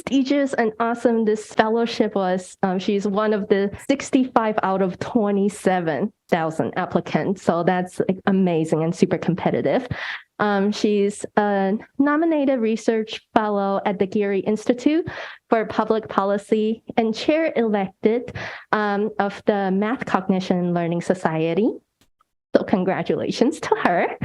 prestigious and awesome this fellowship was. She's one of the 65 out of 27,000 applicants. So that's amazing and super competitive. She's a nominated research fellow at the Geary Institute for Public Policy and chair elected of the Math Cognition and Learning Society. So congratulations to her.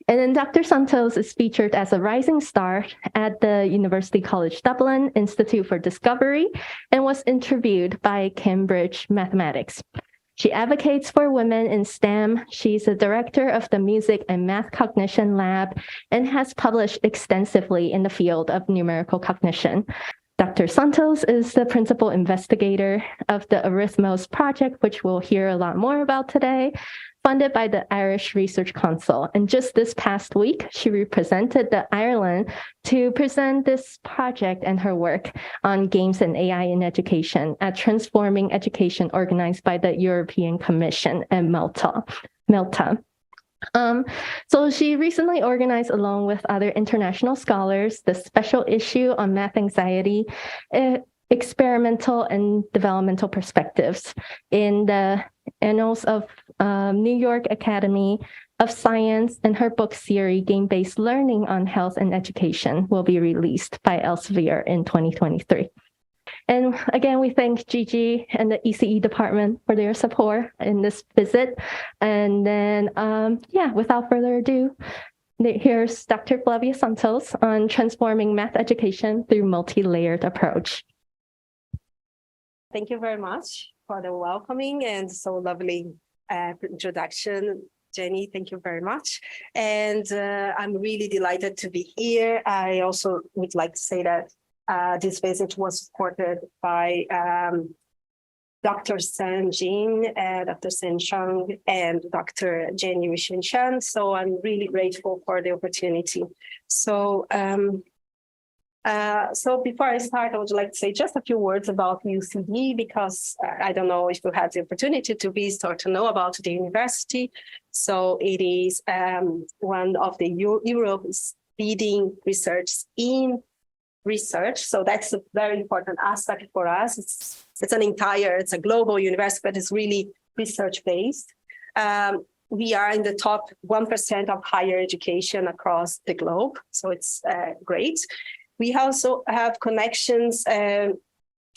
And then Dr. Santos is featured as a rising star at the University College Dublin Institute for Discovery and was interviewed by Cambridge Mathematics. She advocates for women in STEM. She's a director of the Music and Math Cognition Lab and has published extensively in the field of numerical cognition. Dr. Santos is the principal investigator of the Arithmos project, which we'll hear a lot more about today, funded by the Irish Research Council. And just this past week, she represented Ireland to present this project and her work on games and AI in education at Transforming Education, organized by the European Commission in Malta. So she recently organized, along with other international scholars, the special issue on math anxiety, experimental and developmental perspectives in the Annals of New York Academy of Science, and her book series, Game-Based Learning on Health and Education, will be released by Elsevier in 2023. And again, we thank Gigi and the ECE department for their support in this visit. And then, without further ado, here's Dr. Flavia Santos on transforming math education through multi-layered approach. Thank you very much for the welcoming and so lovely introduction. Jenny, thank you very much. And I'm really delighted to be here. I also would like to say that this visit was supported by Dr. San Jin, Dr. San Chang, and Dr. Yun-Chen Chan. So I'm really grateful for the opportunity. So before I start, I would like to say just a few words about UCD, because I don't know if you had the opportunity to visit or to know about the university. So it is one of the Europe's leading research in research. So that's a very important aspect for us. It's a global university, but it's really research-based. We are in the top 1% of higher education across the globe. So it's great. We also have connections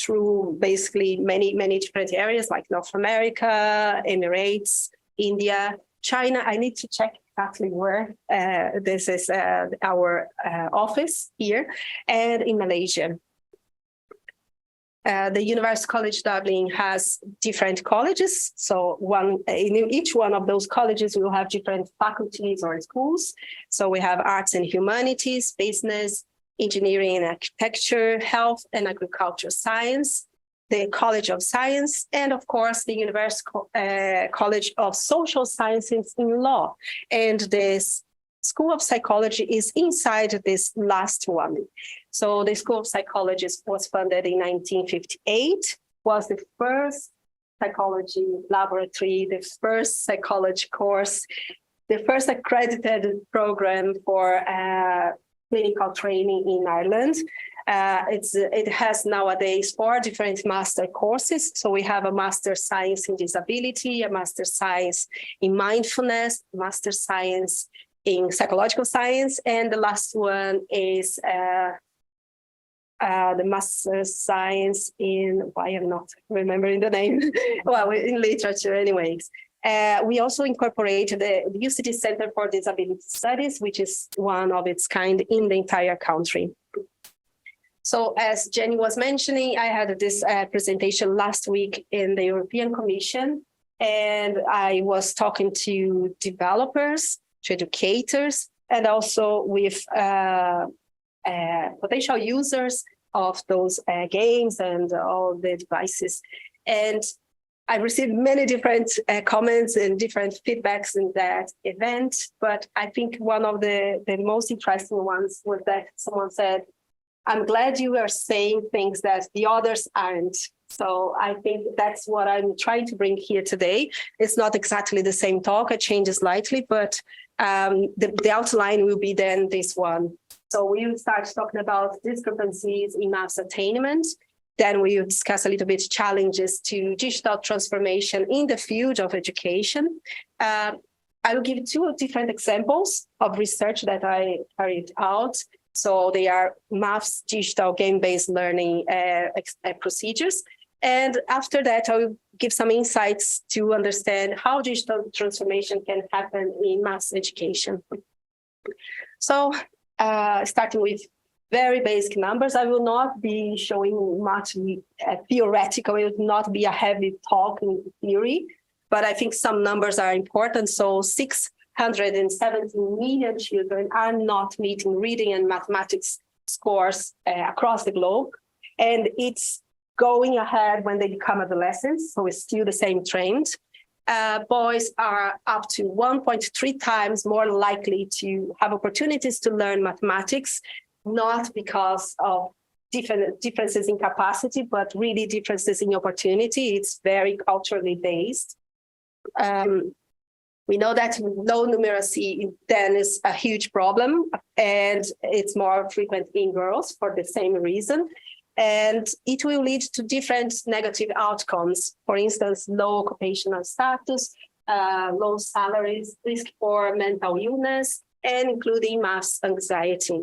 through basically many different areas like North America, Emirates, India, China. I need to check exactly where this is our office here, and in Malaysia. The University College Dublin has different colleges. So in each one of those colleges, we will have different faculties or schools. So we have arts and humanities, business, engineering and architecture, health and agriculture science, the College of Science, and of course, the University College of Social Sciences in Law. And this School of Psychology is inside this last one. So the School of Psychology was funded in 1958, was the first psychology laboratory, the first psychology course, the first accredited program for clinical training in Ireland. It has nowadays 4 different master courses. So we have a Master Science in Disability, a Master Science in Mindfulness, Master Science in Psychological Science, and the last one is the Master Science in, why I'm not remembering the name, well, in literature anyways. We also incorporated the UCD Center for Disability Studies, which is one of its kind in the entire country. So as Jenny was mentioning, I had this presentation last week in the European Commission, and I was talking to developers, to educators, and also with potential users of those games and all the devices. And I received many different comments and different feedbacks in that event, but I think one of the most interesting ones was that someone said, I'm glad you are saying things that the others aren't. So I think that's what I'm trying to bring here today. It's not exactly the same talk, I changed it slightly, but the outline will be then this one. So we will start talking about discrepancies in maths attainment. Then we will discuss a little bit challenges to digital transformation in the field of education. I will give two different examples of research that I carried out. So they are maths, digital, game-based learning procedures. And after that, I will give some insights to understand how digital transformation can happen in maths education. So starting with very basic numbers, I will not be showing much theoretical. It will not be a heavy talk in theory, but I think some numbers are important. So 670 million children are not meeting reading and mathematics scores across the globe. And it's going ahead when they become adolescents, so it's still the same trend. Boys are up to 1.3 times more likely to have opportunities to learn mathematics, not because of differences in capacity, but really differences in opportunity. It's very culturally based. We know that low numeracy then is a huge problem, and it's more frequent in girls for the same reason. And it will lead to different negative outcomes. For instance, low occupational status, low salaries, risk for mental illness, and including maths anxiety.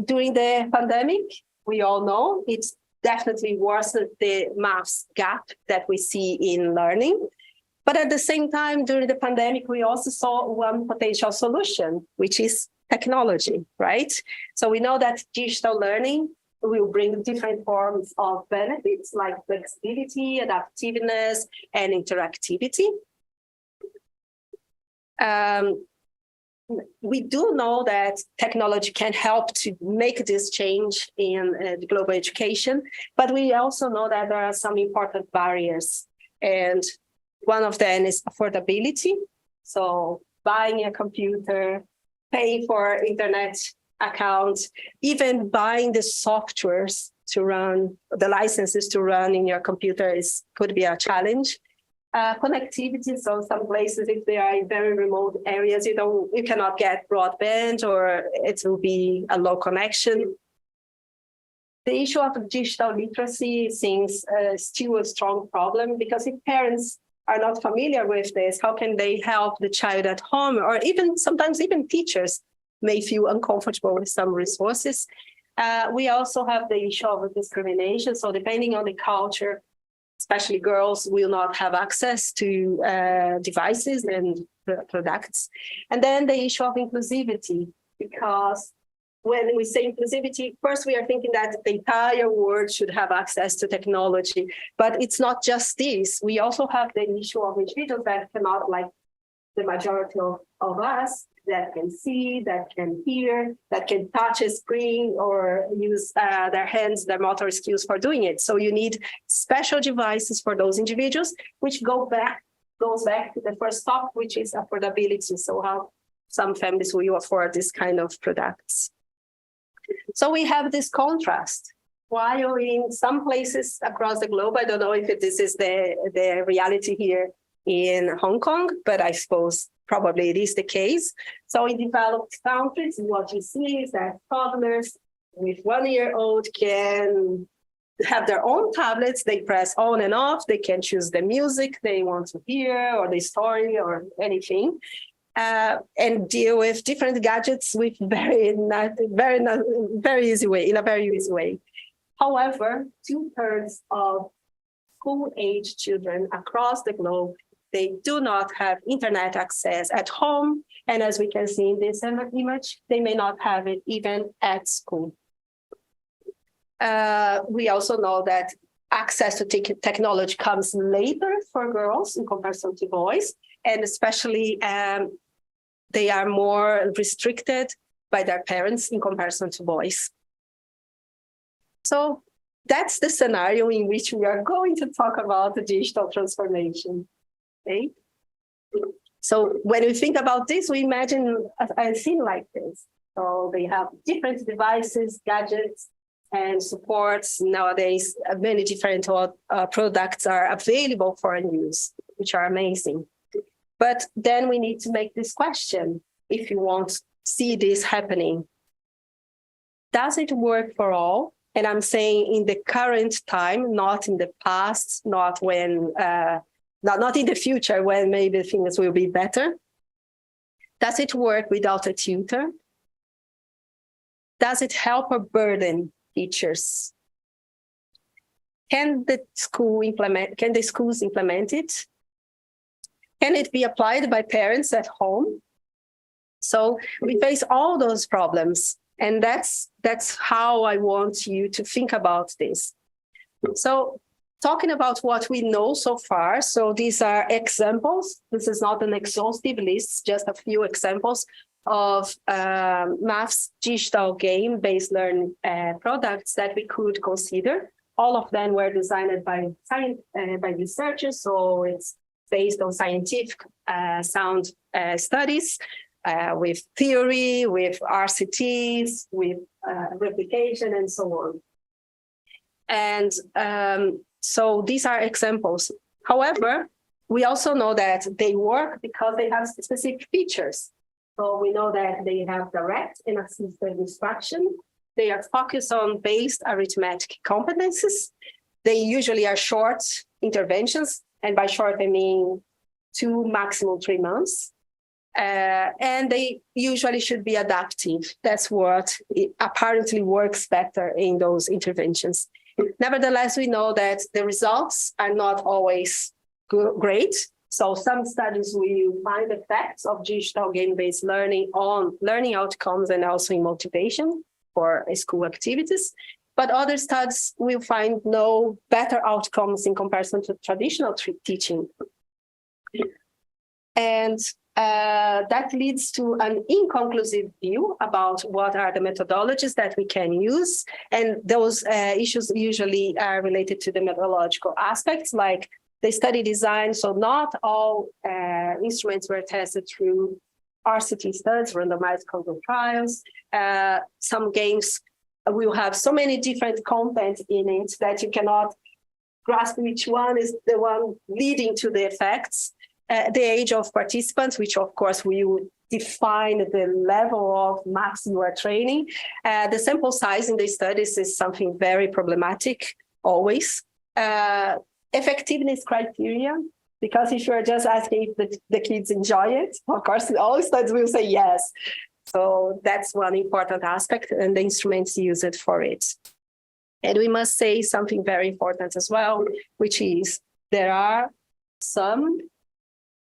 During the pandemic, we all know it's definitely worsened the maths gap that we see in learning. But at the same time, during the pandemic, we also saw one potential solution, which is technology, right? So we know that digital learning will bring different forms of benefits like flexibility, adaptiveness, and interactivity. We do know that technology can help to make this change in global education, but we also know that there are some important barriers. And one of them is affordability. So buying a computer, paying for internet accounts, even buying the softwares to run, the licenses to run in your computer could be a challenge. Connectivity, so some places, if they are in very remote areas, you cannot get broadband, or it will be a low connection. The issue of digital literacy seems still a strong problem, because if parents are not familiar with this, how can they help the child at home? Or even sometimes even teachers may feel uncomfortable with some resources. We also have the issue of discrimination. So depending on the culture, especially girls will not have access to devices and products. And then the issue of inclusivity, because when we say inclusivity, first we are thinking that the entire world should have access to technology, but it's not just this. We also have the issue of individuals that cannot, like the majority of us, that can see, that can hear, that can touch a screen or use their hands, their motor skills for doing it. So you need special devices for those individuals, which goes back to the first topic, which is affordability. So how some families will afford this kind of products. So we have this contrast. While in some places across the globe, I don't know if this is the reality here in Hong Kong, but I suppose probably it is the case. So in developed countries, what you see is that toddlers with 1-year-old can have their own tablets. They press on and off. They can choose the music they want to hear or the story or anything. And deal with different gadgets with very easy way. However, 2/3 of school-age children across the globe, they do not have internet access at home. And as we can see in this image, they may not have it even at school. We also know that access to technology comes later for girls in comparison to boys, and especially they are more restricted by their parents in comparison to boys. So that's the scenario in which we are going to talk about the digital transformation. Okay? So when we think about this, we imagine a scene like this. So they have different devices, gadgets, and supports. Nowadays, many different products are available for use, which are amazing. But then we need to make this question. If you want see this happening. Does it work for all? And I'm saying in the current time, not in the past, not when, not in the future when maybe things will be better. Does it work without a tutor? Does it help or burden teachers? Can the schools implement it? Can it be applied by parents at home? So we face all those problems, and that's how I want you to think about this. So talking about what we know so far, so these are examples. This is not an exhaustive list, just a few examples of maths digital game-based learning products that we could consider. All of them were designed by researchers, so it's based on scientific sound studies with theory, with RCTs, with replication, and so on. And so these are examples. However, we also know that they work because they have specific features. So we know that they have direct and assisted instruction. They are focused on based arithmetic competencies. They usually are short interventions. And by short, I mean 2, maximum 3 months. And they usually should be adaptive. That's what apparently works better in those interventions. Nevertheless, we know that the results are not always great. So some studies will find effects of digital game-based learning on learning outcomes and also in motivation for school activities. But other studies will find no better outcomes in comparison to traditional teaching. And that leads to an inconclusive view about what are the methodologies that we can use. And those issues usually are related to the methodological aspects, like the study design. So not all instruments were tested through RCT studies, randomized controlled trials. Some games will have so many different content in it that you cannot grasp which one is the one leading to the effects. The age of participants, which of course will define the level of maths you are training. The sample size in the studies is something very problematic, always. Effectiveness criteria, because if you're just asking if the kids enjoy it, of course, all studies will say yes. So that's one important aspect, and the instruments used for it. And we must say something very important as well, which is there are some,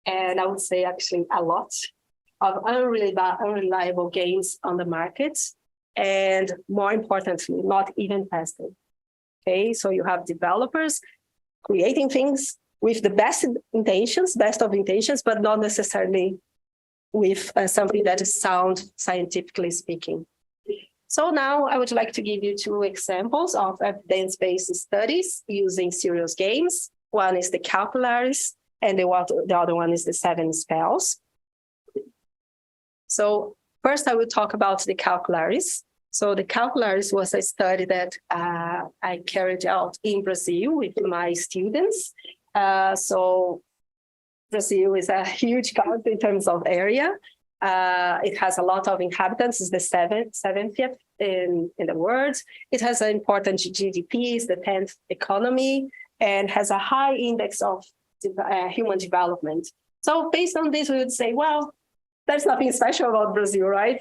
and I would say actually a lot, of unreliable games on the market, and more importantly, not even tested. Okay, so you have developers creating things with the best of intentions, but not necessarily with something that is sound, scientifically speaking. So now I would like to give you 2 examples of evidence-based studies using serious games. One is the Calcularis, and the other one is the 7 Spells. So first I will talk about the Calcularis. So the Calcularis was a study that I carried out in Brazil with my students. So Brazil is a huge country in terms of area. It has a lot of inhabitants. It's the seventh in the world. It has an important GDP, it's the 10th economy, and has a high index of human development. So based on this, we would say, well, there's nothing special about Brazil, right?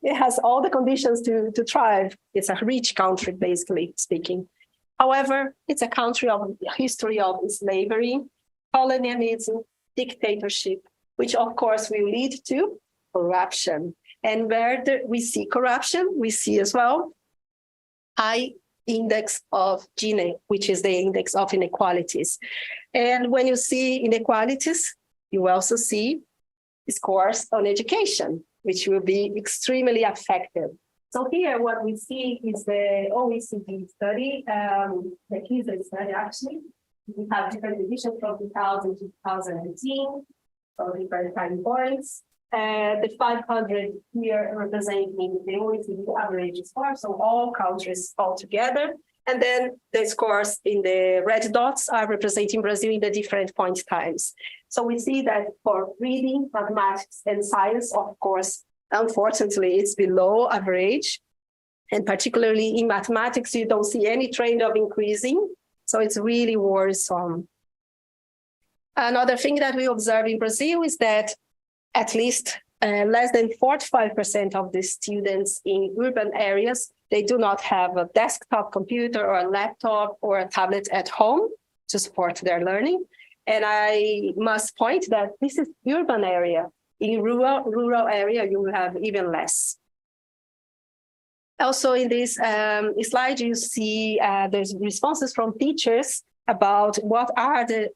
It has all the conditions to thrive. It's a rich country, basically speaking. However, it's a country of history of slavery, colonialism, dictatorship, which of course will lead to corruption. And where we see corruption, we see as well high index of Gini, which is the index of inequalities. And when you see inequalities, you also see scores on education, which will be extremely affected. So here what we see is the OECD study, the KISA study actually. We have different divisions from 2000 to 2018, so different time points. The 500 here representing the OECD average score, so all countries all together. And then the scores in the red dots are representing Brazil in the different point times. So we see that for reading, mathematics, and science, of course, Unfortunately, it's below average. And particularly in mathematics, you don't see any trend of increasing. So it's really worrisome. Another thing that we observe in Brazil is that at least less than 45% of the students in urban areas, they do not have a desktop computer or a laptop or a tablet at home to support their learning. And I must point that this is urban area. In rural area, you will have even less. Also in this slide, you see there's responses from teachers about what are their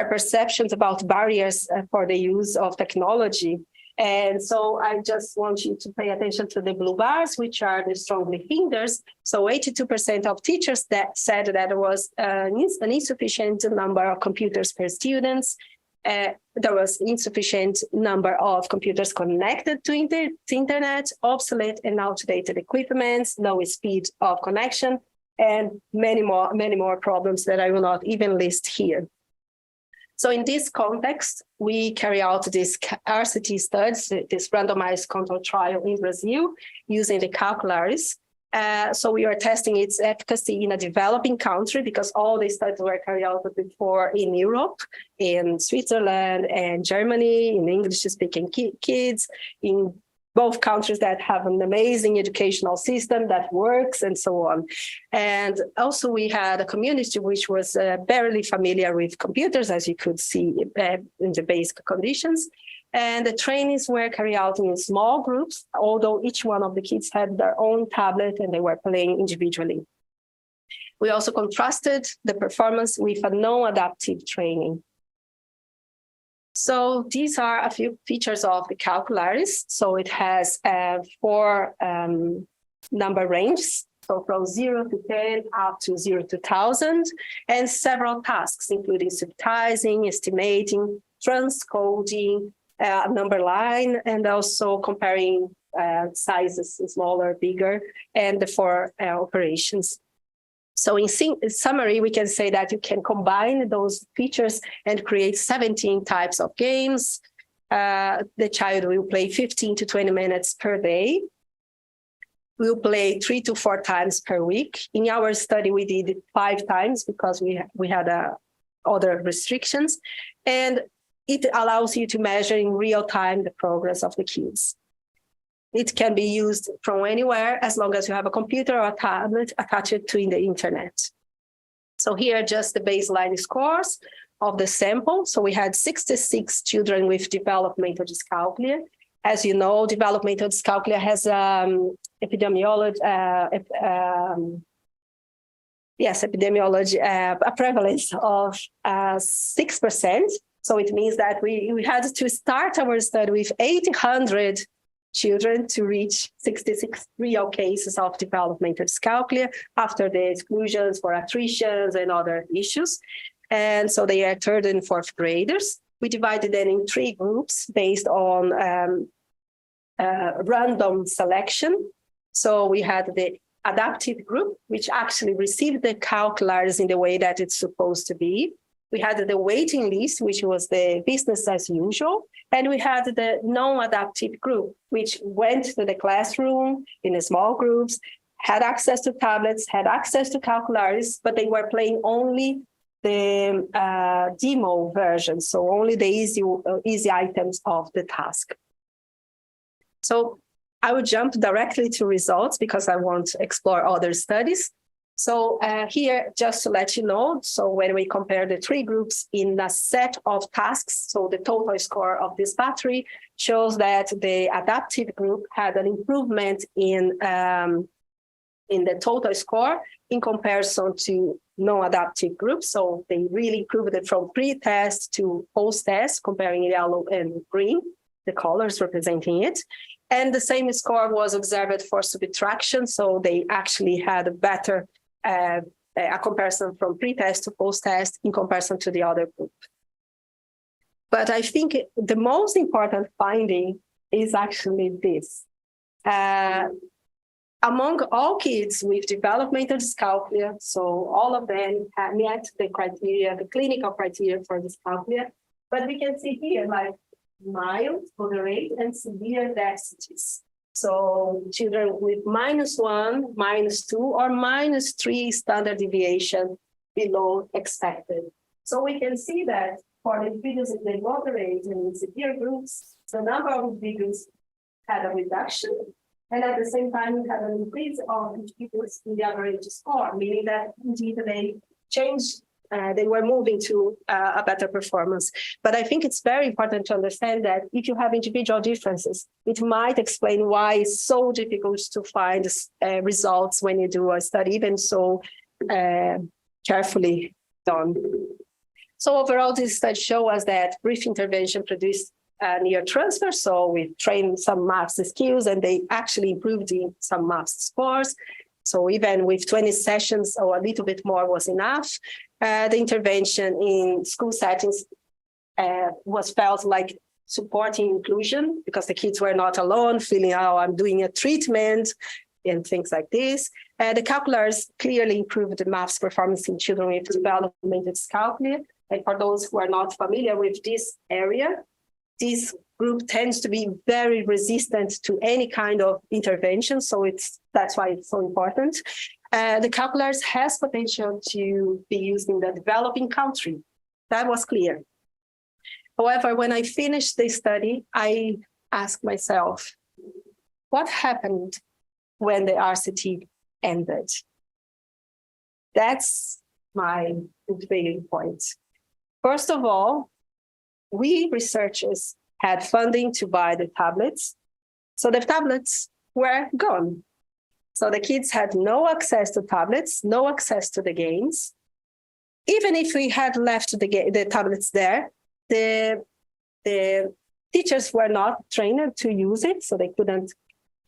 perceptions about barriers for the use of technology. And so I just want you to pay attention to the blue bars, which are the strongly hinders. So 82% of teachers that said that there was an insufficient number of computers per students. There was insufficient number of computers connected to internet, obsolete and outdated equipment, low speed of connection, and many more problems that I will not even list here. So in this context, we carry out this RCT studies, this randomized control trial in Brazil using the calcularis. So we are testing its efficacy in a developing country because all these studies were carried out before in Europe, in Switzerland and Germany, in English-speaking kids, in both countries that have an amazing educational system that works and so on. And also we had a community which was barely familiar with computers, as you could see in the basic conditions. And the trainings were carried out in small groups, although each one of the kids had their own tablet and they were playing individually. We also contrasted the performance with a non-adaptive training. So these are a few features of the calcularis. So it has 4 number ranges, so from 0 to 10 up to 0 to 1,000, and several tasks, including subtizing, estimating, transcoding, number line, and also comparing sizes, smaller, bigger, and the 4 operations. So in summary, we can say that you can combine those features and create 17 types of games. The child will play 15 to 20 minutes per day. We'll play 3 to 4 times per week. In our study, we did 5 times because we had other restrictions. And it allows you to measure in real time the progress of the kids. It can be used from anywhere as long as you have a computer or a tablet attached to the internet. So here are just the baseline scores of the sample. So we had 66 children with developmental dyscalculia. As you know, developmental dyscalculia has epidemiology, a prevalence of 6%. So it means that we had to start our study with 800 children to reach 66 real cases of developmental dyscalculia after the exclusions for attritions and other issues. And so they are 3rd and 4th graders. We divided them in 3 groups based on random selection. So we had the adaptive group, which actually received the calcularis in the way that it's supposed to be. We had the waiting list, which was the business as usual. And we had the non-adaptive group, which went to the classroom in small groups, had access to tablets, had access to calcularis, but they were playing only the demo version, so only the easy items of the task. So I would jump directly to results because I want to explore other studies. So here, just to let you know, so when we compare the 3 groups in a set of tasks, so the total score of this battery shows that the adaptive group had an improvement in the total score in comparison to non-adaptive groups. So they really improved it from pre-test to post-test, comparing yellow and green, the colors representing it. And the same score was observed for subtraction. So they actually had a better a comparison from pre-test to post-test in comparison to the other group. But I think the most important finding is actually this. Among all kids with developmental dyscalculia, so all of them have met the criteria, the clinical criteria for dyscalculia. But we can see here, like mild, moderate, and severe deficits. So children with -1, -2, or -3 standard deviation below expected. So we can see that for the individuals in the moderate and severe groups, the number of individuals had a reduction, and at the same time, we had an increase of individuals in the average score, meaning that indeed they changed, they were moving to a better performance. But I think it's very important to understand that if you have individual differences, it might explain why it's so difficult to find results when you do a study, even so carefully done. So overall, this study shows us that brief intervention produced near transfer. So we trained some maths skills and they actually improved some maths scores. So even with 20 sessions or a little bit more was enough. The intervention in school settings was felt like supporting inclusion because the kids were not alone, feeling, oh, I'm doing a treatment and things like this. The calculars clearly improved the maths performance in children with developmental dyscalculia. And for those who are not familiar with this area, this group tends to be very resistant to any kind of intervention. So that's why it's so important. The calculars has potential to be used in the developing country. That was clear. However, when I finished the study, I asked myself, what happened when the RCT ended? That's my failing point. First of all, we researchers had funding to buy the tablets. So the tablets were gone. So the kids had no access to tablets, no access to the games. Even if we had left the tablets there, the teachers were not trained to use it, so they couldn't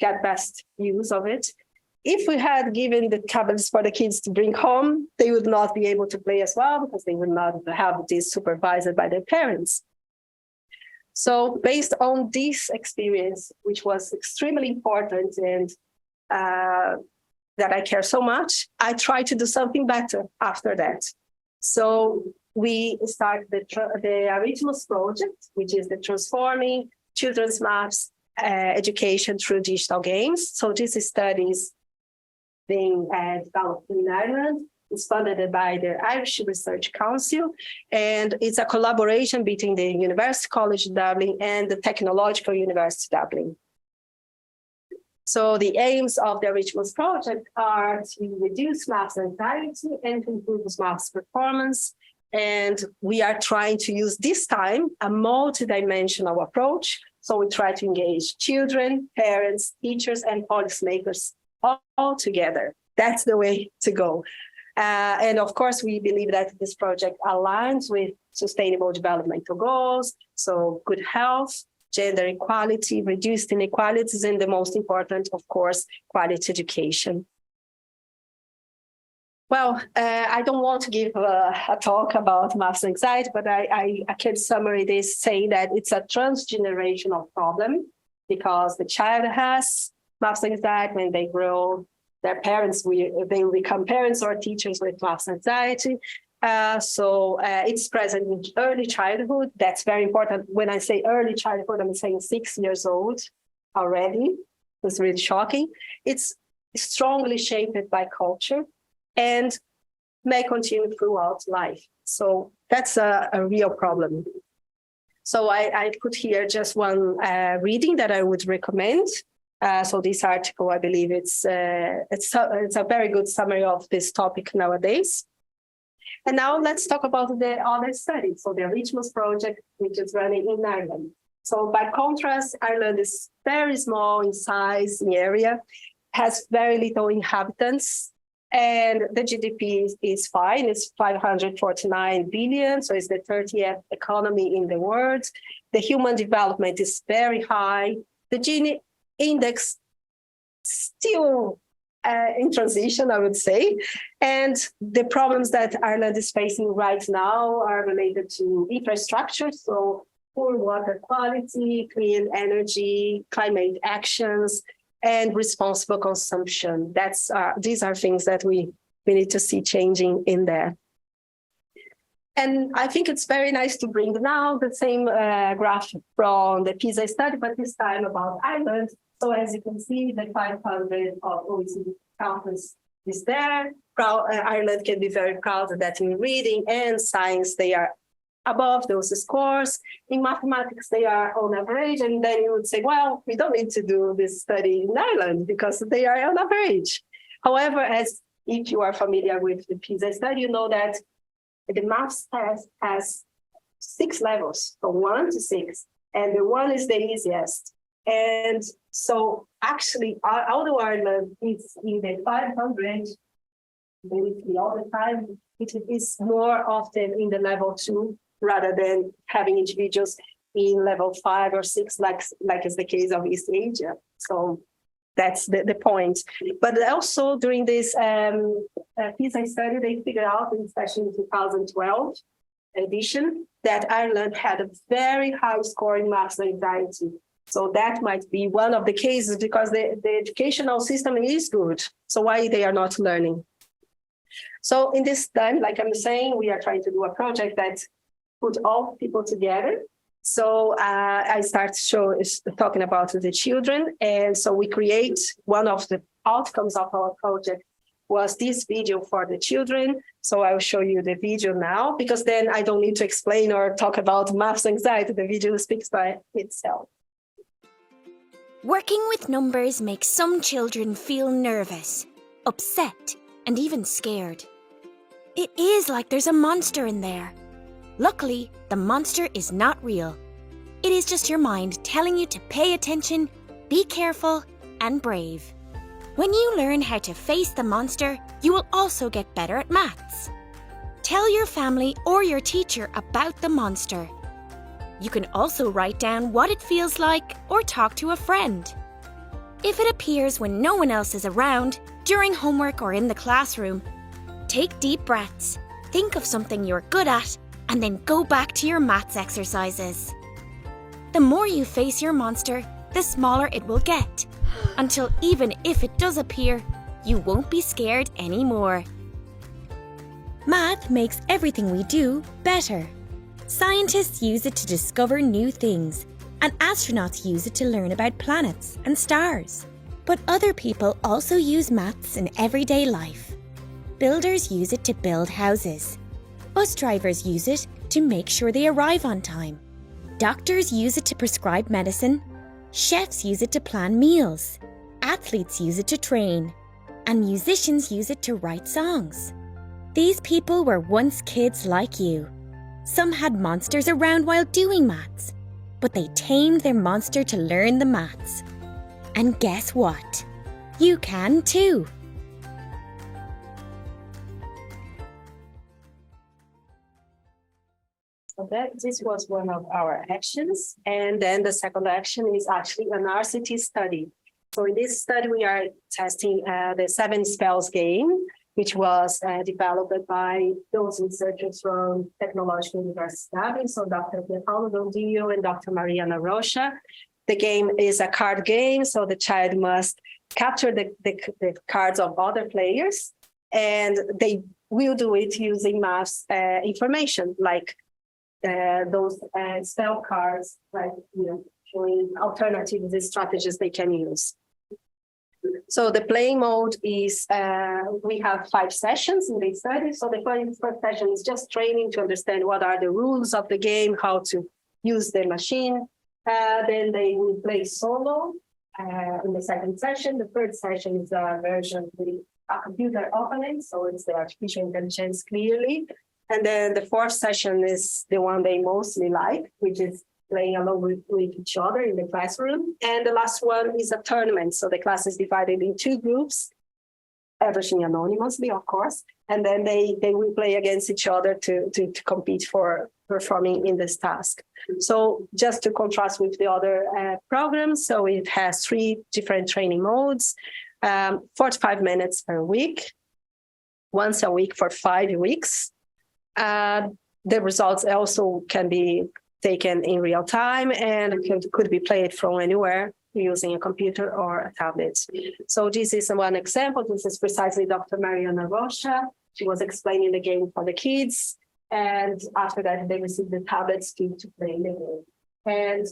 get best use of it. If we had given the tablets for the kids to bring home, they would not be able to play as well because they would not have this supervised by their parents. So based on this experience, which was extremely important and that I care so much, I tried to do something better after that. So we started the Arithmos project, which is the Transforming Children's Maths Education Through Digital Games. So this study is being developed in Ireland. It's funded by the Irish Research Council, and it's a collaboration between the University College Dublin and the Technological University Dublin. So the aims of the Arithmos project are to reduce maths anxiety and to improve maths performance. And we are trying to use this time a multidimensional approach. So we try to engage children, parents, teachers, and policymakers all together. That's the way to go. And of course, we believe that this project aligns with sustainable developmental goals. So good health, gender equality, reduced inequalities, and the most important, of course, quality education. Well, I don't want to give a talk about maths anxiety, but I can summarize this saying that it's a transgenerational problem because the child has maths anxiety when they grow. Their parents, they will become parents or teachers with maths anxiety. So it's present in early childhood. That's very important. When I say early childhood, I'm saying 6 years old already. It's really shocking. It's strongly shaped by culture and may continue throughout life. So that's a real problem. So I put here just one reading that I would recommend. So this article, I believe it's a very good summary of this topic nowadays. And now let's talk about the other study. So the Arithmos project, which is running in Ireland. So by contrast, Ireland is very small in size, in area, has very little inhabitants, and the GDP is fine. It's 549 billion, so it's the 30th economy in the world. The human development is very high. The Gini index still in transition, I would say. And the problems that Ireland is facing right now are related to infrastructure, so poor water quality, clean energy, climate actions, and responsible consumption. These are things that we need to see changing in there. And I think it's very nice to bring now the same graph from the PISA study, but this time about Ireland. So as you can see, the 500 of OECD countries is there. Ireland can be very proud that in reading and science, they are above those scores. In mathematics, they are on average. And then you would say, well, we don't need to do this study in Ireland because they are on average. However, as if you are familiar with the PISA study, you know that the maths test has 6 levels, from 1 to 6, and the 1 is the easiest. And so actually, although Ireland is in the 500, basically all the time, it is more often in the level 2, rather than having individuals in level 5 or 6, like is the case of East Asia. So that's the point. But also during this PISA study, they figured out, especially in 2012 edition, that Ireland had a very high score in maths anxiety. So that might be one of the cases because the educational system is good. So why they are not learning? So in this time, like I'm saying, we are trying to do a project that put all people together. So I start talking about the children. And so we create one of the outcomes of our project was this video for the children. So I will show you the video now, because then I don't need to explain or talk about maths anxiety. The video speaks by itself. Working with numbers makes some children feel nervous, upset, and even scared. It is like there's a monster in there. Luckily, the monster is not real. It is just your mind telling you to pay attention, be careful, and brave. When you learn how to face the monster, you will also get better at maths. Tell your family or your teacher about the monster. You can also write down what it feels like or talk to a friend. If it appears when no one else is around, during homework or in the classroom, take deep breaths, think of something you're good at, and then go back to your maths exercises. The more you face your monster, the smaller it will get, until even if it does appear, you won't be scared anymore. Math makes everything we do better. Scientists use it to discover new things, and astronauts use it to learn about planets and stars. But other people also use maths in everyday life. Builders use it to build houses. Bus drivers use it to make sure they arrive on time. Doctors use it to prescribe medicine. Chefs use it to plan meals. Athletes use it to train. And musicians use it to write songs. These people were once kids like you. Some had monsters around while doing maths, but they tamed their monster to learn the maths. And guess what? You can too. So this was one of our actions. And then the second action is actually an RCT study. So in this study, we are testing the 7 spells game, which was developed by those researchers from Technological University Dublin, so Dr. Paulo Dondillo and Dr. Mariana Rocha. The game is a card game, so the child must capture the cards of other players, and they will do it using maths information, like those spell cards, like showing alternatives and strategies they can use. So the playing mode is, we have 5 sessions in the study. So the first session is just training to understand what are the rules of the game, how to use the machine. Then they will play solo in the second session. The third session is a version with a computer opponent. So it's the artificial intelligence clearly. And then the fourth session is the one they mostly like, which is playing along with each other in the classroom. And the last one is a tournament. So the class is divided in 2 groups, everything anonymously, of course. And then they will play against each other to compete for performing in this task. So just to contrast with the other programs, so it has 3 different training modes, 45 minutes per week, once a week for 5 weeks. The results also can be taken in real time and could be played from anywhere using a computer or a tablet. So this is one example. This is precisely Dr. Mariana Rocha. She was explaining the game for the kids. And after that, they receive the tablets to play the game. And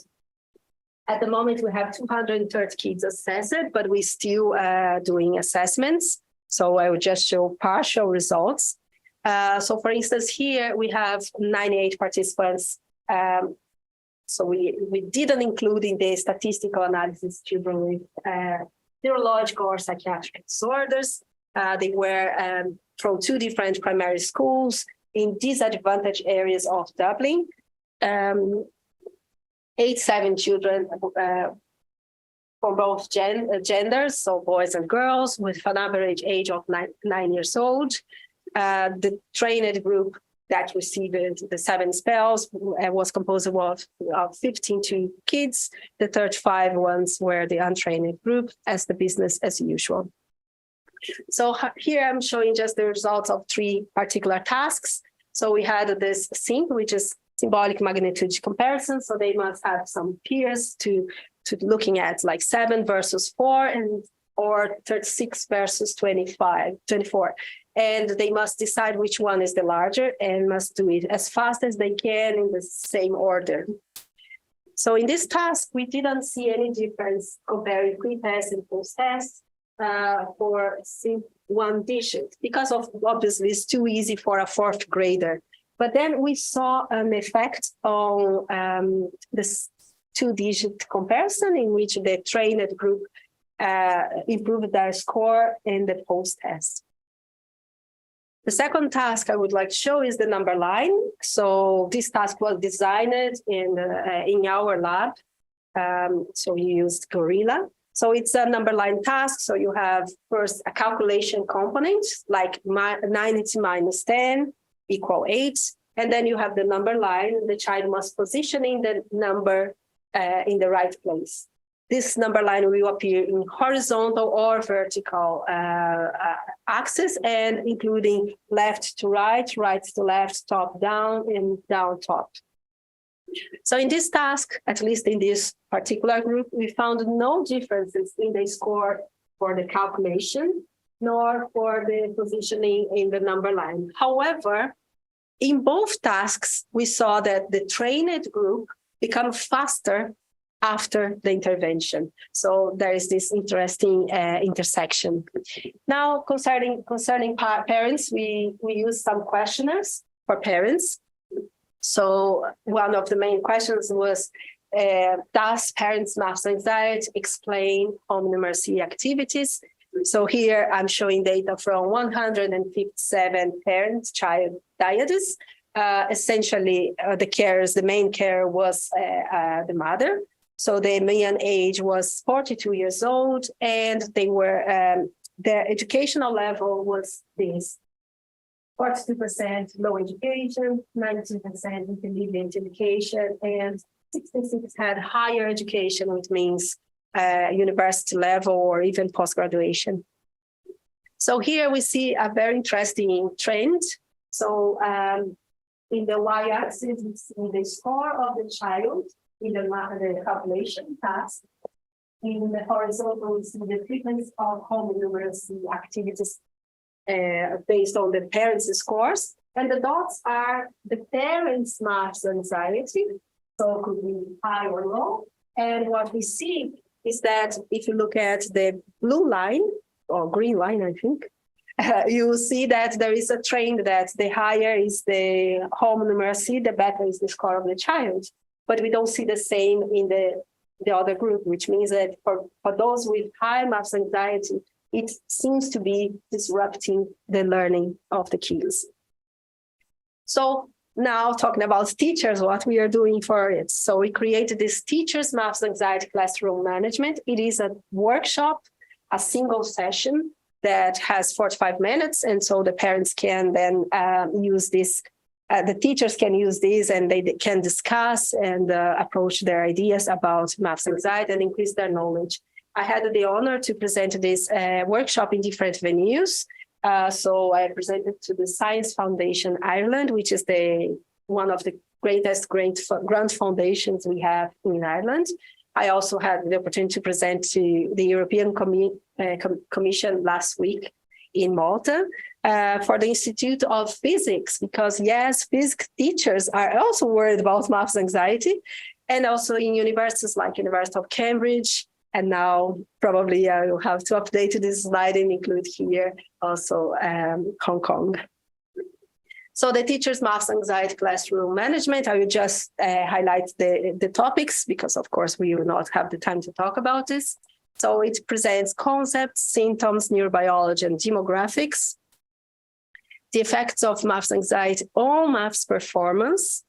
at the moment, we have 230 kids assessed, but we're still doing assessments. So I will just show partial results. So for instance, here we have 98 participants. So we didn't include in the statistical analysis children with neurological or psychiatric disorders. They were from 2 different primary schools in disadvantaged areas of Dublin. 87 children from both genders, so boys and girls, with an average age of 9 years old. The trained group that received the 7 spells was composed of 52 kids. The 35 ones were the untrained group, as the business as usual. So here I'm showing just the results of 3 particular tasks. So we had this SYNC, which is symbolic magnitude comparison. So they must have some peers to looking at like 7 versus 4 or 36 versus 24. And they must decide which one is the larger and must do it as fast as they can in the same order. So in this task, we didn't see any difference comparing pre-test and post-test for one digit, because of obviously it's too easy for a 4th grader. But then we saw an effect on this 2-digit comparison in which the trained group improved their score in the post-test. The second task I would like to show is the number line. So this task was designed in our lab. So we used Gorilla. So it's a number line task. So you have first a calculation component, like 90 minus 10 equal 8. And then you have the number line. The child must position in the number in the right place. This number line will appear in horizontal or vertical axis, and including left to right, right to left, top down, and down top. So in this task, at least in this particular group, we found no differences in the score for the calculation, nor for the positioning in the number line. However, in both tasks, we saw that the trained group become faster after the intervention. So there is this interesting intersection. Now, concerning parents, we use some questionnaires for parents. So one of the main questions was, does parents' math anxiety explain home numeracy activities? So here I'm showing data from 157 parent-child dieties. Essentially, the main carer was the mother. So the median age was 42 years old, and they were their educational level was this: 42% low education, 19% intermediate education, and 66 had higher education, which means university level or even post-graduation. So here we see a very interesting trend. So in the y-axis, we see the score of the child in the calculation task. In the horizontal, we see the frequency of home numeracy activities based on the parents' scores. And the dots are the parents' math anxiety, so it could be high or low. And what we see is that if you look at the blue line, or green line, I think, you will see that there is a trend that the higher is the home numeracy, the better is the score of the child. But we don't see the same in the other group, which means that for those with high math anxiety, it seems to be disrupting the learning of the kids. So now talking about teachers, what we are doing for it. So we created this teachers' math anxiety classroom management. It is a workshop, a single session that has 45 minutes. And so the parents can then use this. The teachers can use this, and they can discuss and approach their ideas about math anxiety and increase their knowledge. I had the honor to present this workshop in different venues. So I presented to the Science Foundation Ireland, which is one of the greatest grant foundations we have in Ireland. I also had the opportunity to present to the European Commission last week. in Malta for the Institute of Physics, because yes, physics teachers are also worried about maths anxiety, and also in universities like University of Cambridge. And now probably I will have to update this slide and include here also Hong Kong. So the teacher's maths anxiety classroom management, I will just highlight the topics because of course we will not have the time to talk about this. So it presents concepts, symptoms, neurobiology, and demographics, the effects of maths anxiety on maths performance,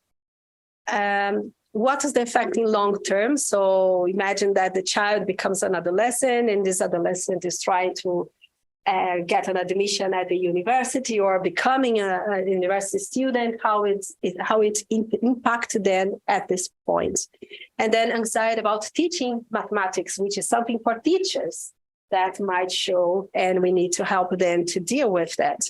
what is the effect in long term? So imagine that the child becomes an adolescent and this adolescent is trying to get an admission at the university or becoming a university student, how it impacts them at this point. And then anxiety about teaching mathematics, which is something for teachers that might show, and we need to help them to deal with that.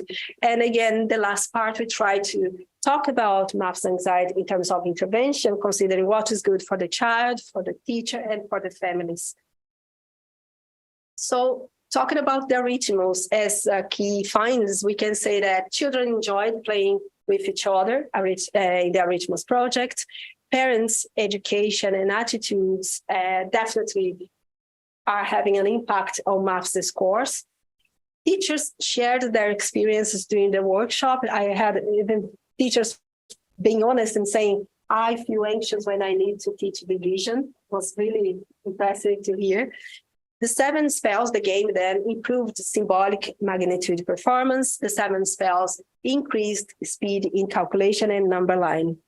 And again, the last part, we try to talk about maths anxiety in terms of intervention, considering what is good for the child, for the teacher, and for the families. So talking about the rituals as key findings, we can say that children enjoyed playing with each other in the rituals project. Parents' education and attitudes definitely are having an impact on maths scores. Teachers shared their experiences during the workshop. I had even teachers being honest and saying, I feel anxious when I need to teach division. It was really impressive to hear. The 7 spells, the game then improved symbolic magnitude performance. The 7 spells increased speed in calculation and number line.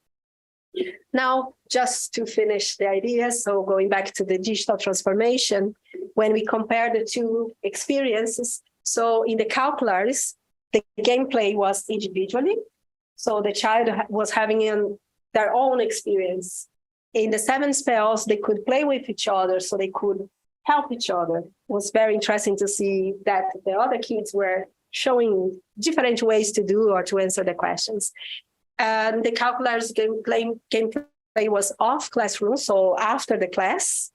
Now, just to finish the idea, so going back to the digital transformation, when we compare the two experiences, so in the calculars, the gameplay was individually, so the child was having their own experience. In the 7 spells, they could play with each other, so they could help each other. It was very interesting to see that the other kids were showing different ways to do or to answer the questions. And the calculars gameplay was off classroom, so after the class.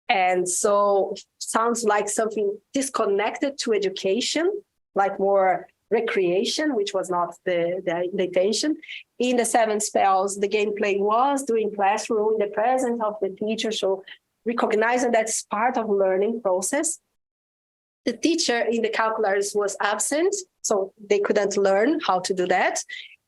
And so sounds like something disconnected to education, like more recreation, which was not the intention. In the 7 spells, the gameplay was during classroom in the presence of the teacher, so recognizing that's part of learning process. The teacher in the calculars was absent, so they couldn't learn how to do that.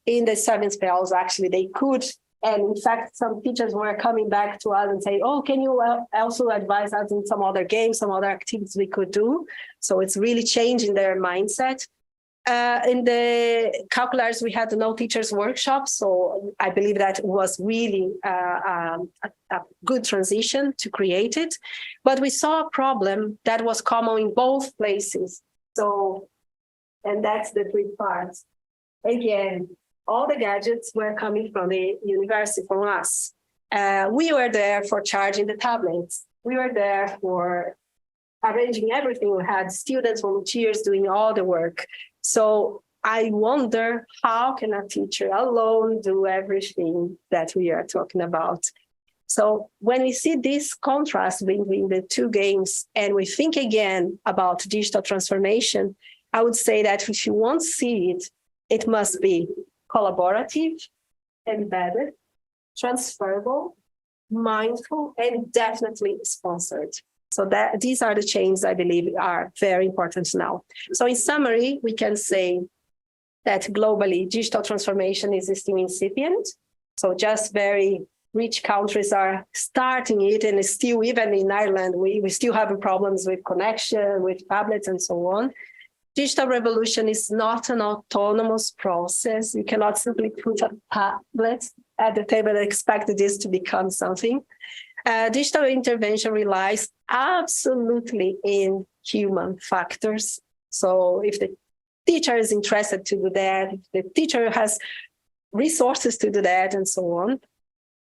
In the 7 spells, actually, they could. And in fact, some teachers were coming back to us and saying, oh, can you also advise us in some other games, some other activities we could do? So it's really changing their mindset. In the calculars, we had no teachers workshop. So I believe that was really a good transition to create it. But we saw a problem that was common in both places. So, and that's the 3 parts. Again, all the gadgets were coming from the university, from us. We were there for charging the tablets. We were there for arranging everything. We had students, volunteers doing all the work. So I wonder, how can a teacher alone do everything that we are talking about? So when we see this contrast between the 2 games and we think again about digital transformation, I would say that if you want to see it, it must be collaborative, embedded, transferable, mindful, and definitely sponsored. So that these are the changes I believe are very important now. So in summary, we can say that globally, digital transformation is still incipient. So just very rich countries are starting it, and still, even in Ireland, we still have problems with connection, with tablets and so on. Digital revolution is not an autonomous process. You cannot simply put a tablet at the table and expect this to become something. Digital intervention relies absolutely in human factors. So if the teacher is interested to do that, if the teacher has resources to do that, and so on,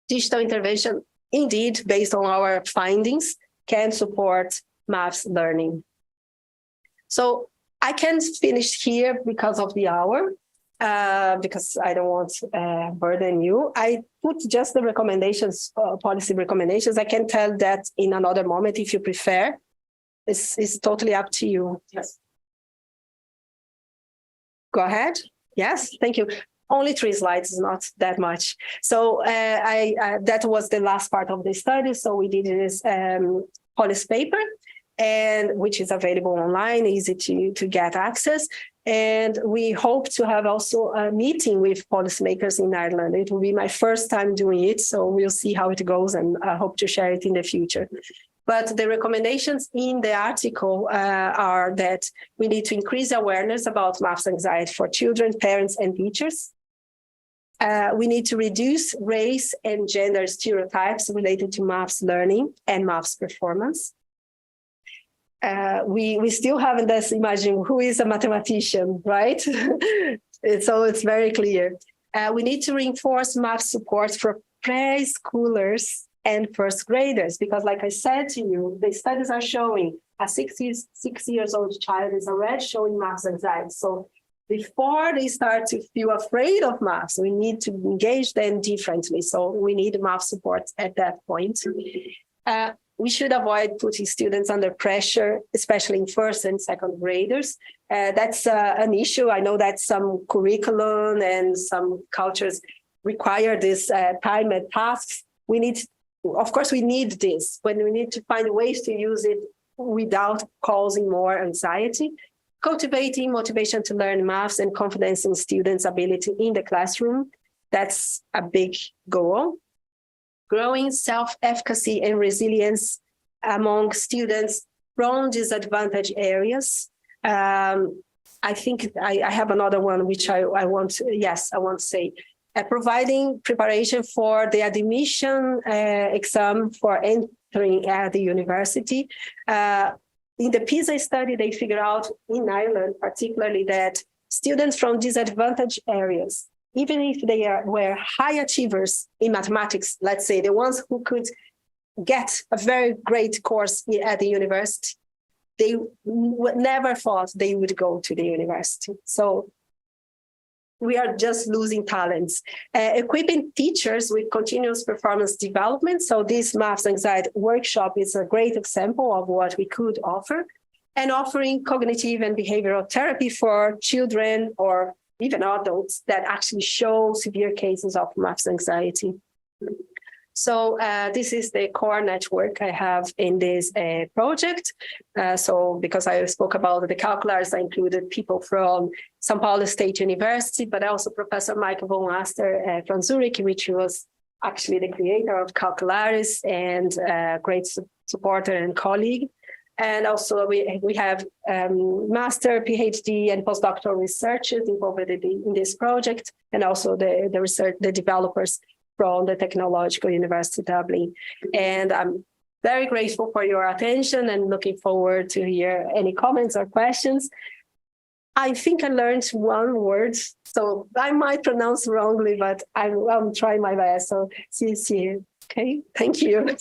digital intervention, indeed, based on our findings, can support maths learning. So I can't finish here because of the hour, because I don't want to burden you. I put just the recommendations, policy recommendations. I can tell that in another moment if you prefer. It's totally up to you. Yes. Go ahead. Yes, thank you. Only 3 slides, not that much. So that was the last part of the study. So we did this policy paper, and which is available online, easy to get access. And we hope to have also a meeting with policymakers in Ireland. It will be my first time doing it, so we'll see how it goes, and I hope to share it in the future. But the recommendations in the article are that we need to increase awareness about maths anxiety for children, parents, and teachers. We need to reduce race and gender stereotypes related to maths learning and maths performance. We still haven't this imagine who is a mathematician, right? So it's very clear. We need to reinforce math support for preschoolers and first graders, because like I said to you, the studies are showing a 6 years old child is already showing math anxiety. So before they start to feel afraid of maths, we need to engage them differently. So we need math support at that point. We should avoid putting students under pressure, especially in first and second graders. That's an issue. I know that some curriculum and some cultures require this time and tasks. Of course, we need this, but we need to find ways to use it without causing more anxiety. Cultivating motivation to learn maths and confidence in students' ability in the classroom. That's a big goal. Growing self-efficacy and resilience among students from disadvantaged areas. I think I have another one, which I want to say. Providing preparation for the admission exam for entering at the university. In the PISA study, they figured out in Ireland, particularly, that students from disadvantaged areas, even if they were high achievers in mathematics, let's say the ones who could get a very great course at the university, they never thought they would go to the university. So we are just losing talents. Equipping teachers with continuous performance development. So this maths anxiety workshop is a great example of what we could offer. And offering cognitive and behavioral therapy for children or even adults that actually show severe cases of maths anxiety. So this is the core network I have in this project. So because I spoke about the calculators, I included people from São Paulo State University, but also Professor Michael von Aster from Zurich, which was actually the creator of calculators and great supporter and colleague. And also we have master, PhD, and postdoctoral researchers involved in this project, and also the developers from the Technological University Dublin. And I'm very grateful for your attention and looking forward to hear any comments or questions. I think I learned one word, so I might pronounce wrongly, but I'm trying my best. So see you. Okay, thank you.